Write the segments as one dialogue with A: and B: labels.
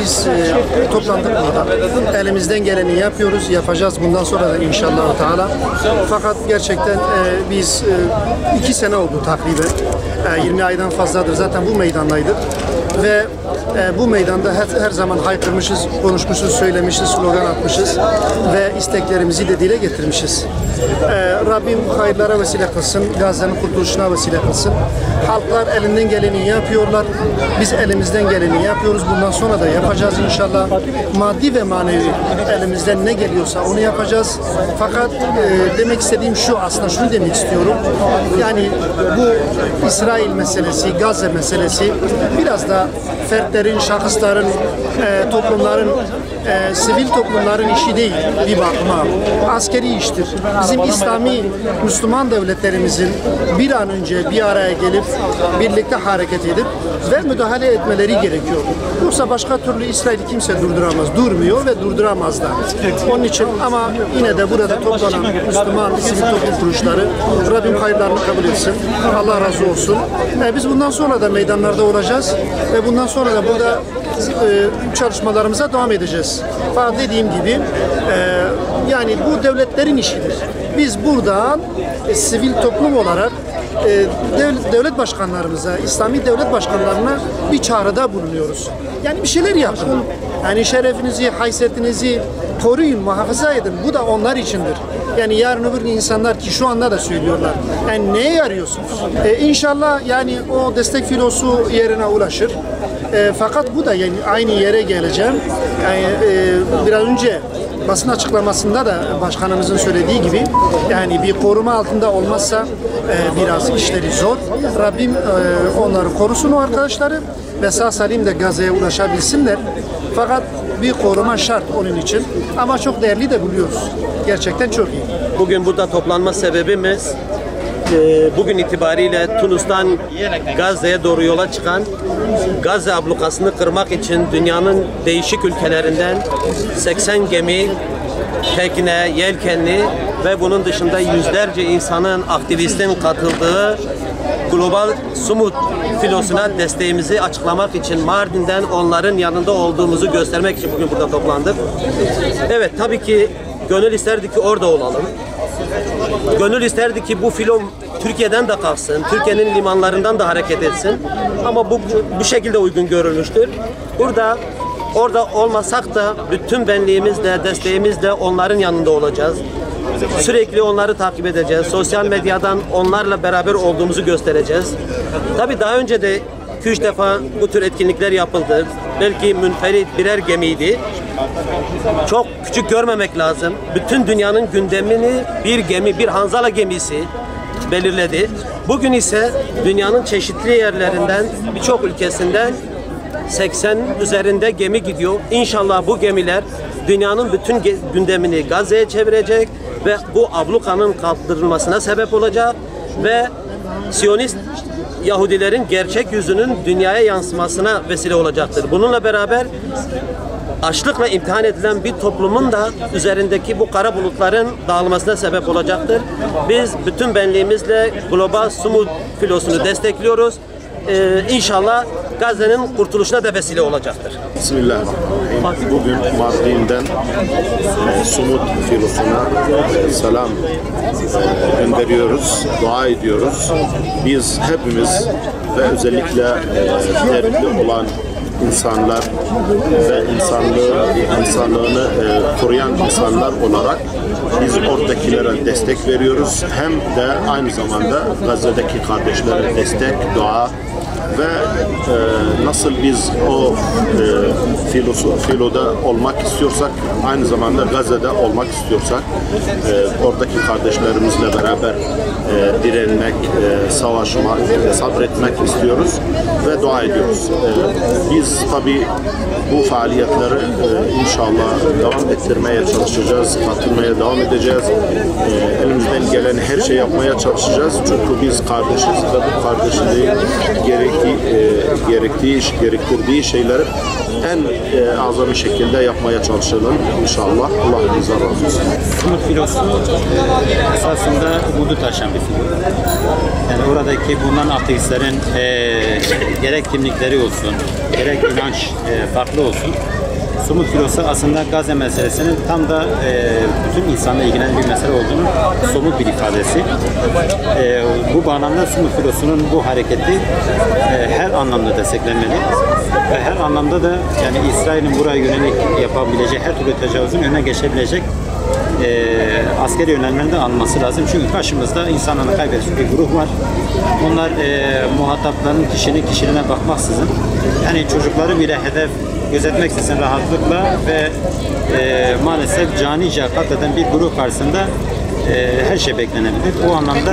A: Biz toplandık burada. Elimizden geleni yapıyoruz, yapacağız bundan sonra da inşallah Teala. Fakat gerçekten biz 2 sene oldu takriben. 20 aydan fazladır zaten bu meydandaydık. Ve bu meydanda her zaman haykırmışız, konuşmuşuz, söylemişiz, slogan atmışız ve isteklerimizi de dile getirmişiz. Rabbim hayırlara vesile kılsın, Gazze'nin kurtuluşuna vesile kılsın. Halklar elinden geleni yapıyorlar, biz elimizden geleni yapıyoruz. Bundan sonra da yapacağız inşallah. Maddi ve manevi elimizden ne geliyorsa onu yapacağız. Fakat demek istediğim şu, aslında şunu demek istiyorum. Yani bu İsrail meselesi, Gazze meselesi biraz da fertlerin, şahısların, toplumların, sivil toplumların işi değil bir bakıma. Askeri iştir. Bizim İslami Müslüman devletlerimizin bir an önce bir araya gelip birlikte hareket edip ve müdahale etmeleri gerekiyor. Yoksa başka türlü İsrail'i kimse durduramaz. Durmuyor ve durduramaz da. Onun için ama yine de burada toplanan Müslüman sivil toplum kuruluşları Rabbim hayırlarını kabul etsin. Allah razı olsun. Biz bundan sonra da meydanlarda olacağız ve bundan sonra da burada çalışmalarımıza devam edeceğiz. Fakat dediğim gibi yani bu devletlerin işidir. Biz buradan sivil toplum olarak devlet başkanlarımıza, İslami devlet başkanlarına bir çağrıda bulunuyoruz. Yani bir şeyler yapın. Yani şerefinizi, haysiyetinizi koruyun, muhafaza edin. Bu da onlar içindir. Yani yarın öbür gün insanlar ki şu anda da söylüyorlar. Yani neye yarıyorsunuz? İnşallah yani o destek filosu yerine ulaşır. Fakat bu da yani aynı yere geleceğim. Yani biraz önce basın açıklamasında da başkanımızın söylediği gibi yani bir koruma altında olmazsa biraz işleri zor. Rabbim onları korusun o arkadaşları ve sağ salim de Gazze'ye ulaşabilsinler. Fakat bir koruma şart onun için. Ama çok değerli de buluyoruz. Gerçekten çok iyi.
B: Bugün burada toplanma sebebimiz bugün itibariyle Tunus'tan Gazze'ye doğru yola çıkan Gazze ablukasını kırmak için dünyanın değişik ülkelerinden 80 gemi, tekne, yelkenli ve bunun dışında yüzlerce insanın, aktivistin katıldığı Global Sumut filosuna desteğimizi açıklamak için Mardin'den onların yanında olduğumuzu göstermek için bugün burada toplandık. Evet, tabii ki gönül isterdi ki orada olalım. Gönül isterdi ki bu filo Türkiye'den de kalksın, Türkiye'nin limanlarından da hareket etsin. Ama bu şekilde uygun görülmüştür. Orada olmasak da bütün benliğimizle, desteğimizle onların yanında olacağız. Sürekli onları takip edeceğiz. Sosyal medyadan onlarla beraber olduğumuzu göstereceğiz. Tabii daha önce de 2-3 defa bu tür etkinlikler yapıldı. Belki münferit birer gemiydi. Çok küçük görmemek lazım. Bütün dünyanın gündemini bir gemi, bir Hanzala gemisi belirledi. Bugün ise dünyanın çeşitli yerlerinden, birçok ülkesinden 80 üzerinde gemi gidiyor. İnşallah bu gemiler dünyanın bütün gündemini Gazze'ye çevirecek ve bu ablukanın kaldırılmasına sebep olacak ve Siyonist Yahudilerin gerçek yüzünün dünyaya yansımasına vesile olacaktır. Bununla beraber açlıkla imtihan edilen bir toplumun da üzerindeki bu kara bulutların dağılmasına sebep olacaktır. Biz bütün benliğimizle Global Sumut filosunu destekliyoruz. İnşallah Gazze'nin kurtuluşuna da vesile olacaktır.
C: Bismillahirrahmanirrahim. Bugün Mardin'den Sumut filosuna selam gönderiyoruz, dua ediyoruz. Biz hepimiz ve özellikle dertli olan insanlar ve insanlığını koruyan insanlar olarak biz oradakilere destek veriyoruz. Hem de aynı zamanda Gazze'deki kardeşlere destek, dua ve nasıl biz o filoda olmak istiyorsak, aynı zamanda Gazze'de olmak istiyorsak oradaki kardeşlerimizle beraber direnmek, savaşmak, sabretmek istiyoruz ve dua ediyoruz. Biz tabii bu faaliyetleri inşallah devam ettirmeye çalışacağız, katılmaya devam edeceğiz. Elimizden gelen her şey yapmaya çalışacağız. Çünkü biz kardeşiz ve bu kardeşliğin gerektirdiği şeyleri en azami şekilde yapmaya çalışalım inşallah. Allah bize razı olsun.
D: Sumut filosu esasında umudu taşıyan bir filo. Yani oradaki bulunan ateistlerin gerek kimlikleri olsun, gerek inanç farklı olsun. Somut filosu aslında Gazze meselesinin tam da bütün insanla ilgilenen bir mesele olduğunu somut bir ifadesi. Bu bağlamda somut filosunun bu hareketi her anlamda desteklenmeli ve her anlamda da yani İsrail'in buraya yönelik yapabileceği her türlü tecavüzün önüne geçebilecek askeri önlemlerini de alması lazım. Çünkü karşımızda insanlarını kaybedecek bir grup var. Onlar muhatapların kişiliğine bakmaksızın yani çocukları bile hedef gözetmeksizin rahatlıkla ve maalesef canice katleden bir grup karşısında her şey beklenebilir. Bu anlamda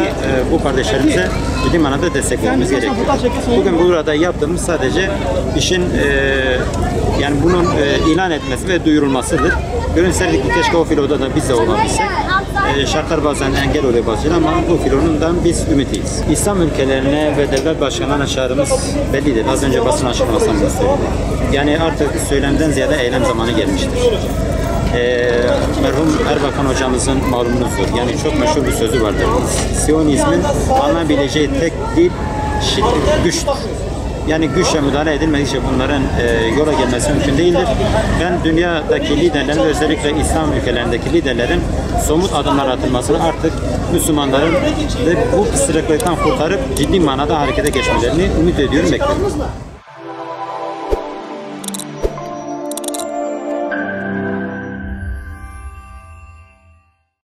D: bu kardeşlerimize ciddi manada destek vermemiz gerekiyor. Bugün burada yaptığımız sadece işin yani bunun ilan etmesi ve duyurulmasıdır. Gönül isterdik ki keşke o filoda da biz de olabilsek. Şartlar bazen engel oluyor bazen ama bu filonundan biz ümitliyiz. İslam ülkelerine ve devlet başkanlarına çağrımız bellidir. Az önce basın açıklamasında bunu söyledik. Yani artık söylemden ziyade eylem zamanı gelmiştir. Merhum Erbakan hocamızın malumunuzdur. Yani çok meşhur bir sözü vardır. Siyonizmin alınabileceği tek dil güçtür. Yani güçle müdahale edilmedikçe bunların yola gelmesi mümkün değildir. Ben dünyadaki liderlerin, özellikle İslam ülkelerindeki liderlerin somut adımlar atılmasını artık Müslümanların ve bu pısırıklıktan kurtarıp ciddi manada harekete geçmelerini ümit ediyorum, bekliyorum.